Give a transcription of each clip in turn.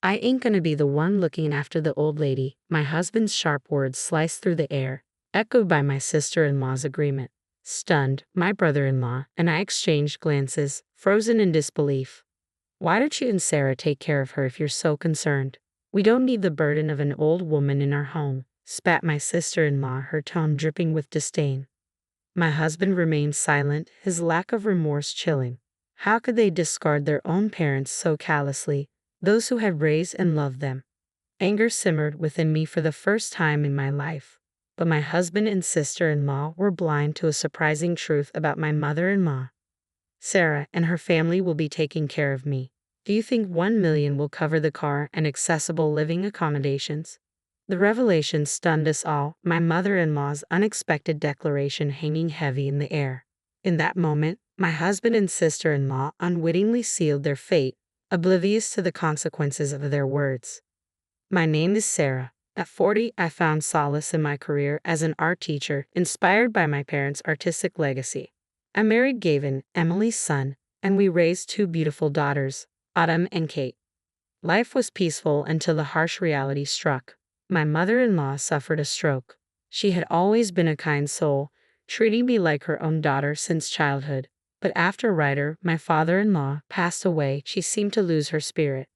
I ain't gonna be the one looking after the old lady. My husband's sharp words sliced through the air, echoed by my sister-in-law's agreement. Stunned, my brother-in-law and I exchanged glances, frozen in disbelief. Why don't you and Sarah take care of her if you're so concerned? We don't need the burden of an old woman in our home, spat my sister-in-law, her tone dripping with disdain. My husband remained silent, his lack of remorse chilling. How could they discard their own parents so callously, those who had raised and loved them? Anger simmered within me for the first time in my life. But my husband and sister-in-law were blind to a surprising truth about my mother-in-law. Sarah and her family will be taking care of me. Do you think 1 million will cover the car and accessible living accommodations? The revelation stunned us all, my mother-in-law's unexpected declaration hanging heavy in the air. In that moment, my husband and sister-in-law unwittingly sealed their fate, oblivious to the consequences of their words. My name is Sarah. At 40, I found solace in my career as an art teacher, inspired by my parents' artistic legacy. I married Gavin, Emily's son, and we raised 2 beautiful daughters, Autumn and Kate. Life was peaceful until the harsh reality struck. My mother-in-law suffered a stroke. She had always been a kind soul, treating me like her own daughter since childhood. But after Ryder, my father-in-law, passed away, she seemed to lose her spirit.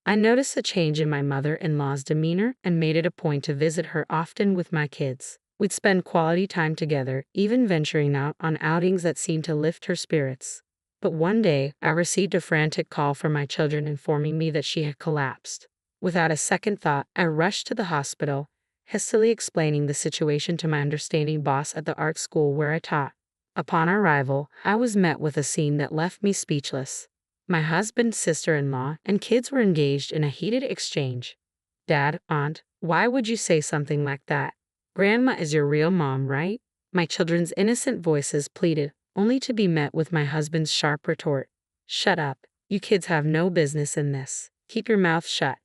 I noticed a change in my mother-in-law's demeanor and made it a point to visit her often with my kids. We'd spend quality time together, even venturing out on outings that seemed to lift her spirits. But one day, I received a frantic call from my children informing me that she had collapsed. Without a second thought, I rushed to the hospital, hastily explaining the situation to my understanding boss at the art school where I taught. Upon arrival, I was met with a scene that left me speechless. My husband, sister-in-law, and kids were engaged in a heated exchange. Dad, Aunt, why would you say something like that? Grandma is your real mom, right? My children's innocent voices pleaded, only to be met with my husband's sharp retort. Shut up. You kids have no business in this. Keep your mouth shut.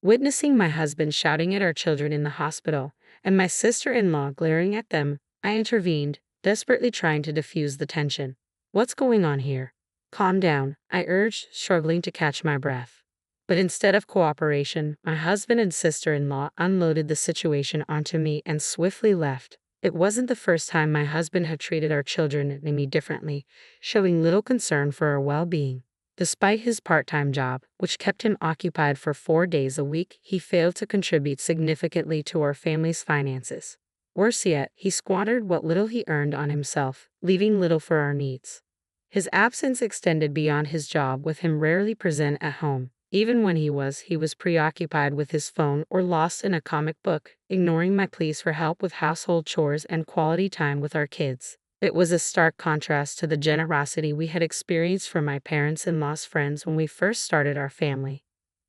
Witnessing my husband shouting at our children in the hospital, and my sister-in-law glaring at them, I intervened, desperately trying to diffuse the tension. What's going on here? Calm down, I urged, struggling to catch my breath. But instead of cooperation, my husband and sister-in-law unloaded the situation onto me and swiftly left. It wasn't the first time my husband had treated our children and me differently, showing little concern for our well-being. Despite his part-time job, which kept him occupied for 4 days a week, he failed to contribute significantly to our family's finances. Worse yet, he squandered what little he earned on himself, leaving little for our needs. His absence extended beyond his job, with him rarely present at home. Even when he was preoccupied with his phone or lost in a comic book, ignoring my pleas for help with household chores and quality time with our kids. It was a stark contrast to the generosity we had experienced from my parents-in-law's friends when we first started our family.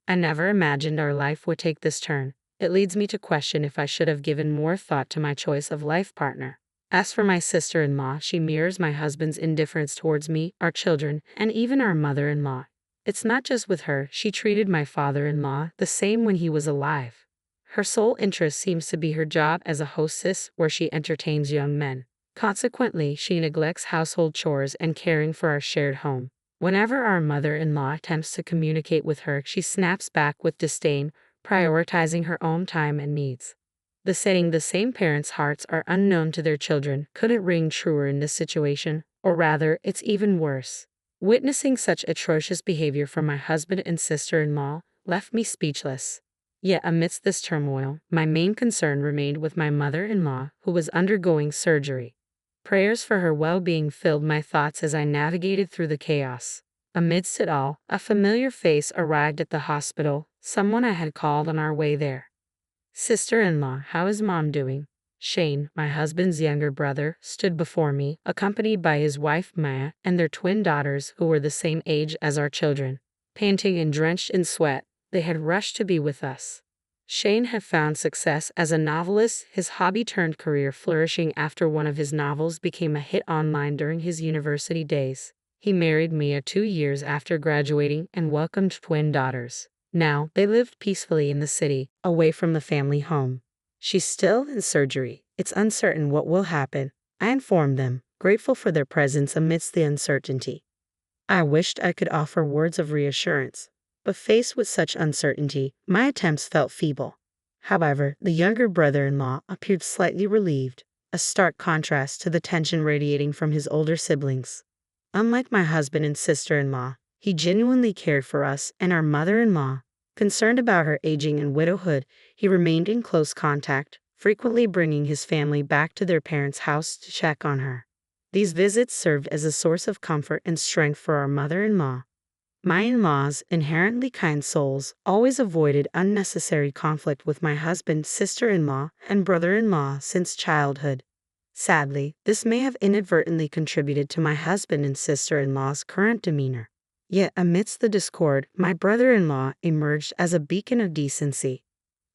I never imagined our life would take this turn. It leads me to question if I should have given more thought to my choice of life partner. As for my sister-in-law, she mirrors my husband's indifference towards me, our children, and even our mother-in-law. It's not just with her, she treated my father-in-law the same when he was alive. Her sole interest seems to be her job as a hostess where she entertains young men. Consequently, she neglects household chores and caring for our shared home. Whenever our mother-in-law attempts to communicate with her, she snaps back with disdain, prioritizing her own time and needs. The saying "the same parents' hearts are unknown to their children" couldn't ring truer in this situation, or rather, it's even worse. Witnessing such atrocious behavior from my husband and sister-in-law left me speechless. Yet amidst this turmoil, my main concern remained with my mother-in-law, who was undergoing surgery. Prayers for her well-being filled my thoughts as I navigated through the chaos. Amidst it all, a familiar face arrived at the hospital, someone I had called on our way there. Sister-in-law, how is Mom doing? Shane, my husband's younger brother, stood before me, accompanied by his wife Maya and their twin daughters who were the same age as our children. Panting and drenched in sweat, they had rushed to be with us. Shane had found success as a novelist, his hobby-turned-career flourishing after one of his novels became a hit online during his university days. He married Mia 2 years after graduating and welcomed twin daughters. Now, they lived peacefully in the city, away from the family home. She's still in surgery. It's uncertain what will happen. I informed them, grateful for their presence amidst the uncertainty. I wished I could offer words of reassurance, But faced with such uncertainty, my attempts felt feeble. However, the younger brother-in-law appeared slightly relieved, a stark contrast to the tension radiating from his older siblings. Unlike my husband and sister-in-law, he genuinely cared for us and our mother-in-law. Concerned about her aging and widowhood, he remained in close contact, frequently bringing his family back to their parents' house to check on her. These visits served as a source of comfort and strength for our mother-in-law. My in-laws, inherently kind souls, always avoided unnecessary conflict with my husband, sister-in-law, and brother-in-law since childhood. Sadly, this may have inadvertently contributed to my husband and sister-in-law's current demeanor. Yet amidst the discord, my brother-in-law emerged as a beacon of decency.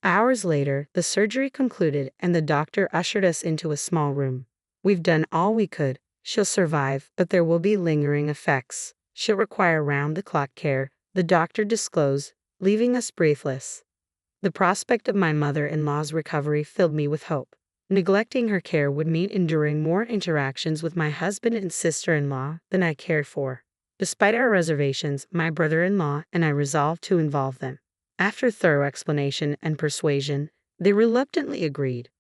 Hours later, the surgery concluded and the doctor ushered us into a small room. "We've done all we could. She'll survive, but there will be lingering effects. She'll require round-the-clock care," the doctor disclosed, leaving us breathless. The prospect of my mother-in-law's recovery filled me with hope. Neglecting her care would mean enduring more interactions with my husband and sister-in-law than I cared for. Despite our reservations, my brother-in-law and I resolved to involve them. After thorough explanation and persuasion, they reluctantly agreed.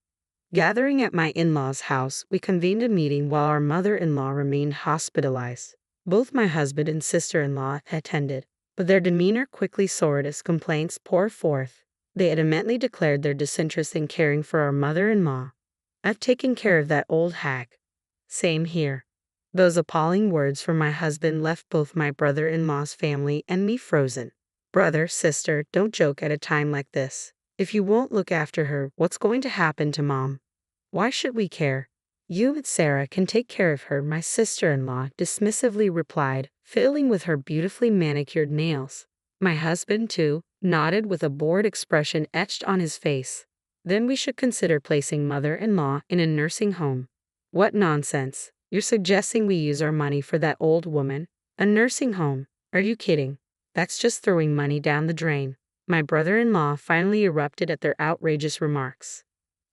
Gathering at my in-laws' house, we convened a meeting while our mother-in-law remained hospitalized. Both my husband and sister-in-law attended, but their demeanor quickly soared as complaints poured forth. They adamantly declared their disinterest in caring for our mother-in-law. "I've taken care of that old hag." "Same here." Those appalling words from my husband left both my brother-in-law's family and me frozen. "Brother, sister, don't joke at a time like this. If you won't look after her, what's going to happen to Mom? Why should we care? You and Sarah can take care of her," my sister-in-law dismissively replied, fiddling with her beautifully manicured nails. My husband, too, nodded with a bored expression etched on his face. "Then we should consider placing mother-in-law in a nursing home." "What nonsense. You're suggesting we use our money for that old woman? A nursing home? Are you kidding? That's just throwing money down the drain." My brother-in-law finally erupted at their outrageous remarks.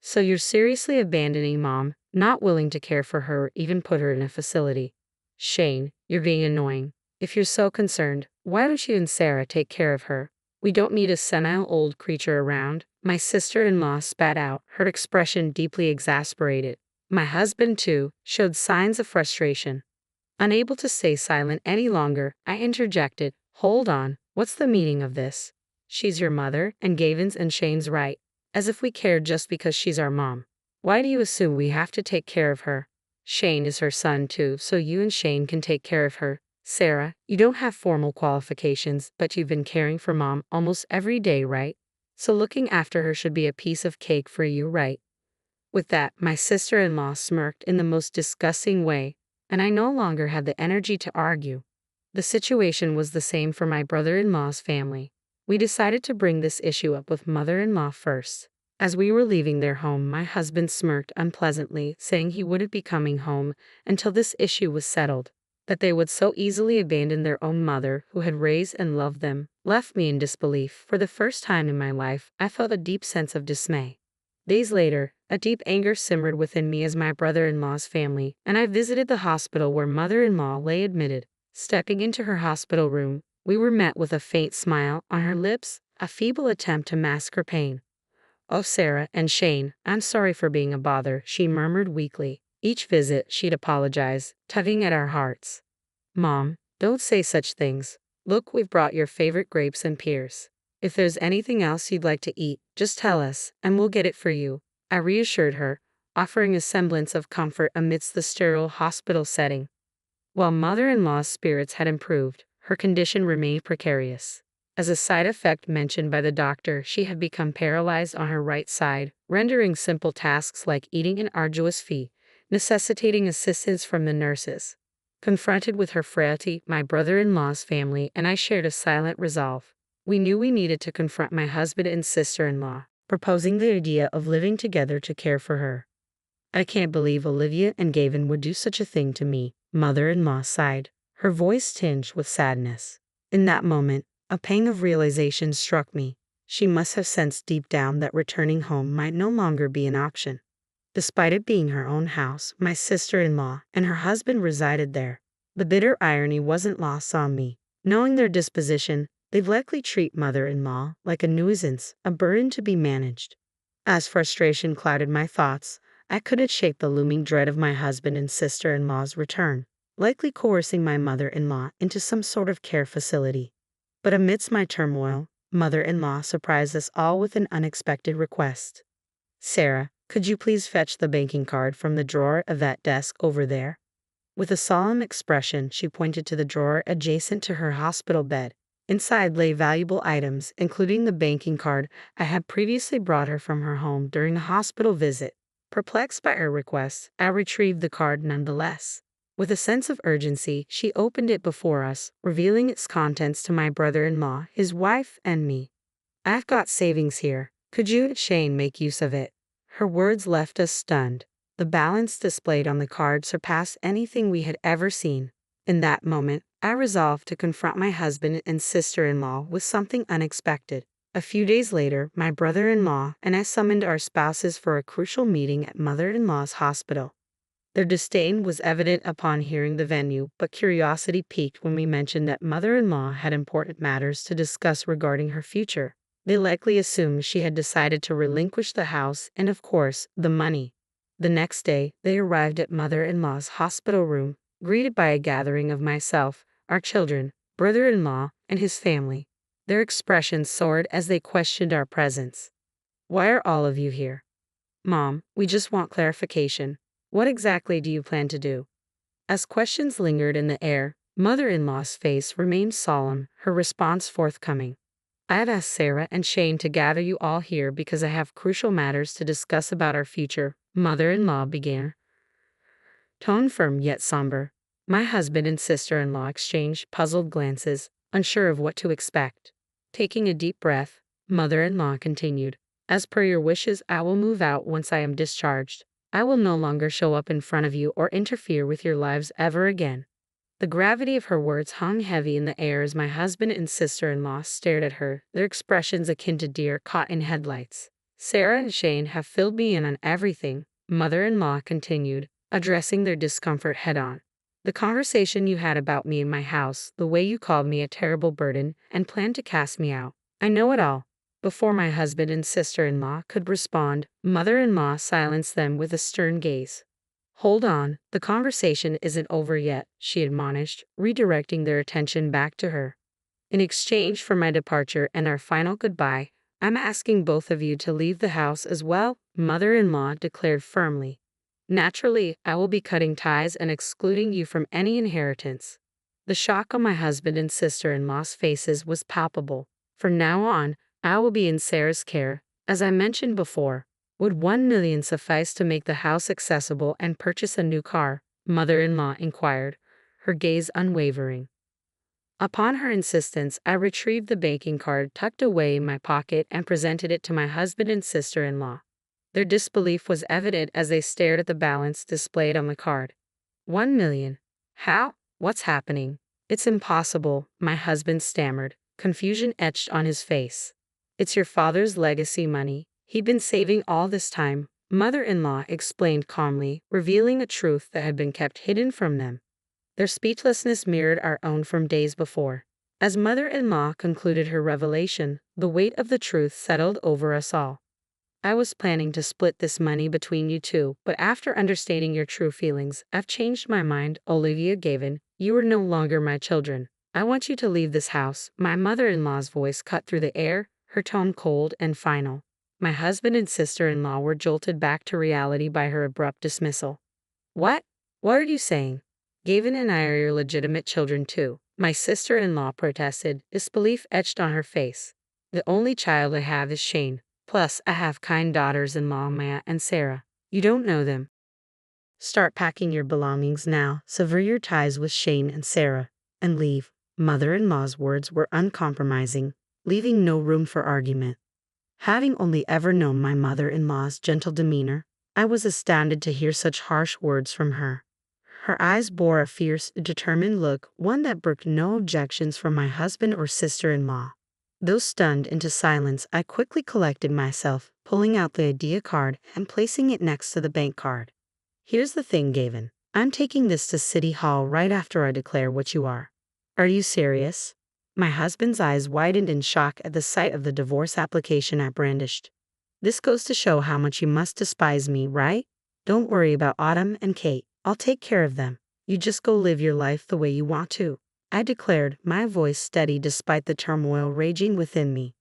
"So you're seriously abandoning Mom, not willing to care for her or even put her in a facility? Shane, you're being annoying. If you're so concerned, why don't you and Sarah take care of her? We don't need a senile old creature around," my sister-in-law spat out, her expression deeply exasperated. My husband, too, showed signs of frustration. Unable to stay silent any longer, I interjected, "Hold on, what's the meaning of this? She's your mother, and Gavin's and Shane's right. As if we cared just because she's our mom. Why do you assume we have to take care of her? Shane is her son too, so you and Shane can take care of her. Sarah, you don't have formal qualifications, but you've been caring for Mom almost every day, right? So looking after her should be a piece of cake for you, right?" With that, my sister-in-law smirked in the most disgusting way, and I no longer had the energy to argue. The situation was the same for my brother-in-law's family. We decided to bring this issue up with mother-in-law first. As we were leaving their home, my husband smirked unpleasantly, saying he wouldn't be coming home until this issue was settled. That they would so easily abandon their own mother, who had raised and loved them, left me in disbelief. For the first time in my life, I felt a deep sense of dismay. Days later, a deep anger simmered within me as my brother-in-law's family, and I visited the hospital where mother-in-law lay admitted. Stepping into her hospital room, we were met with a faint smile on her lips, a feeble attempt to mask her pain. "Oh, Sarah and Shane, I'm sorry for being a bother," she murmured weakly. Each visit, she'd apologize, tugging at our hearts. "Mom, don't say such things. Look, we've brought your favorite grapes and pears. If there's anything else you'd like to eat, just tell us, and we'll get it for you," I reassured her, offering a semblance of comfort amidst the sterile hospital setting. While mother-in-law's spirits had improved, her condition remained precarious. As a side effect mentioned by the doctor, she had become paralyzed on her right side, rendering simple tasks like eating an arduous feat, necessitating assistance from the nurses. Confronted with her frailty, my brother-in-law's family and I shared a silent resolve. We knew we needed to confront my husband and sister-in-law, proposing the idea of living together to care for her. "I can't believe Olivia and Gavin would do such a thing to me," mother-in-law sighed, her voice tinged with sadness. In that moment, a pang of realization struck me. She must have sensed deep down that returning home might no longer be an option. Despite it being her own house, my sister-in-law and her husband resided there. The bitter irony wasn't lost on me. Knowing their disposition, They likely treat mother-in-law like a nuisance, a burden to be managed. As frustration clouded my thoughts, I couldn't shake the looming dread of my husband and sister-in-law's return, likely coercing my mother-in-law into some sort of care facility. But amidst my turmoil, mother-in-law surprised us all with an unexpected request. "Sarah, could you please fetch the banking card from the drawer of that desk over there?" With a solemn expression, she pointed to the drawer adjacent to her hospital bed. Inside lay valuable items, including the banking card I had previously brought her from her home during a hospital visit. Perplexed by her request, I retrieved the card nonetheless. With a sense of urgency, she opened it before us, revealing its contents to my brother-in-law, his wife, and me. "I've got savings here. Could you and Shane make use of it?" Her words left us stunned. The balance displayed on the card surpassed anything we had ever seen. In that moment, I resolved to confront my husband and sister-in-law with something unexpected. A few days later, my brother-in-law and I summoned our spouses for a crucial meeting at mother-in-law's hospital. Their disdain was evident upon hearing the venue, but curiosity piqued when we mentioned that mother-in-law had important matters to discuss regarding her future. They likely assumed she had decided to relinquish the house and, of course, the money. The next day, they arrived at mother-in-law's hospital room, greeted by a gathering of myself, our children, brother-in-law, and his family. Their expressions soared as they questioned our presence. "Why are all of you here?" "Mom, we just want clarification. What exactly do you plan to do?" As questions lingered in the air, mother-in-law's face remained solemn, her response forthcoming. "I have asked Sarah and Shane to gather you all here because I have crucial matters to discuss about our future," mother-in-law began, tone firm yet somber. My husband and sister-in-law exchanged puzzled glances, unsure of what to expect. Taking a deep breath, mother-in-law continued, "As per your wishes, I will move out once I am discharged. I will no longer show up in front of you or interfere with your lives ever again." The gravity of her words hung heavy in the air as my husband and sister-in-law stared at her, their expressions akin to deer caught in headlights. "Sarah and Shane have filled me in on everything," mother-in-law continued, addressing their discomfort head-on. "The conversation you had about me in my house, the way you called me a terrible burden and planned to cast me out. I know it all." Before my husband and sister-in-law could respond, mother-in-law silenced them with a stern gaze. "Hold on, the conversation isn't over yet," she admonished, redirecting their attention back to her. "In exchange for my departure and our final goodbye, I'm asking both of you to leave the house as well," mother-in-law declared firmly. "Naturally, I will be cutting ties and excluding you from any inheritance." The shock on my husband and sister-in-law's faces was palpable. "From now on, I will be in Sarah's care. As I mentioned before, would 1 million suffice to make the house accessible and purchase a new car?" mother-in-law inquired, her gaze unwavering. Upon her insistence, I retrieved the banking card tucked away in my pocket and presented it to my husband and sister-in-law. Their disbelief was evident as they stared at the balance displayed on the card. 1 million. How? What's happening? It's impossible, my husband stammered, confusion etched on his face. "It's your father's legacy money. He'd been saving all this time," mother-in-law explained calmly, revealing a truth that had been kept hidden from them. Their speechlessness mirrored our own from days before. As mother-in-law concluded her revelation, the weight of the truth settled over us all. "I was planning to split this money between you two, but after understanding your true feelings, I've changed my mind, Olivia Gavin. You are no longer my children. I want you to leave this house." My mother-in-law's voice cut through the air, her tone cold and final. My husband and sister-in-law were jolted back to reality by her abrupt dismissal. "What? What are you saying? Gavin and I are your legitimate children too," my sister-in-law protested, disbelief etched on her face. "The only child I have is Shane. Plus, I have kind daughters-in-law Maya and Sarah. You don't know them. Start packing your belongings now, sever your ties with Shane and Sarah, and leave." Mother-in-law's words were uncompromising, leaving no room for argument. Having only ever known my mother-in-law's gentle demeanor, I was astounded to hear such harsh words from her. Her eyes bore a fierce, determined look, one that brooked no objections from my husband or sister-in-law. Though stunned into silence, I quickly collected myself, pulling out the AITA card and placing it next to the bank card. "Here's the thing, Gavin. I'm taking this to City Hall right after I declare what you are." "Are you serious?" My husband's eyes widened in shock at the sight of the divorce application I brandished. This goes to show how much you must despise me, right? Don't worry about Autumn and Kate. I'll take care of them. You just go live your life the way you want to, I declared, my voice steady despite the turmoil raging within me.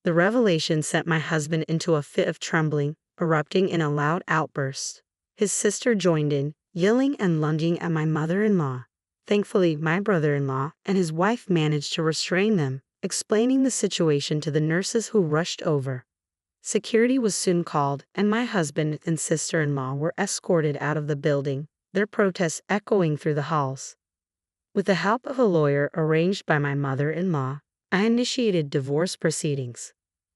The revelation sent my husband into a fit of trembling, erupting in a loud outburst. His sister joined in, yelling and lunging at my mother-in-law. Thankfully, my brother-in-law and his wife managed to restrain them, explaining the situation to the nurses who rushed over. Security was soon called, and my husband and sister-in-law were escorted out of the building, their protests echoing through the halls. With the help of a lawyer arranged by my mother-in-law, I initiated divorce proceedings.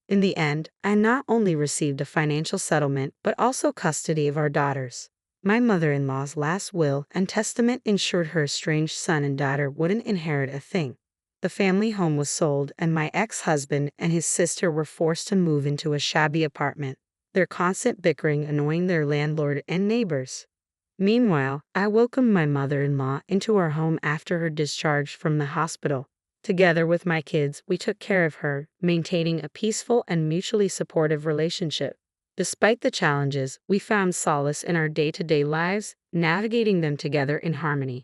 In the end, I not only received a financial settlement but also custody of our daughters. My mother-in-law's last will and testament ensured her estranged son and daughter wouldn't inherit a thing. The family home was sold, and my ex-husband and his sister were forced to move into a shabby apartment, their constant bickering annoying their landlord and neighbors. Meanwhile, I welcomed my mother-in-law into our home after her discharge from the hospital. Together with my kids, we took care of her, maintaining a peaceful and mutually supportive relationship. Despite the challenges, we found solace in our day-to-day lives, navigating them together in harmony.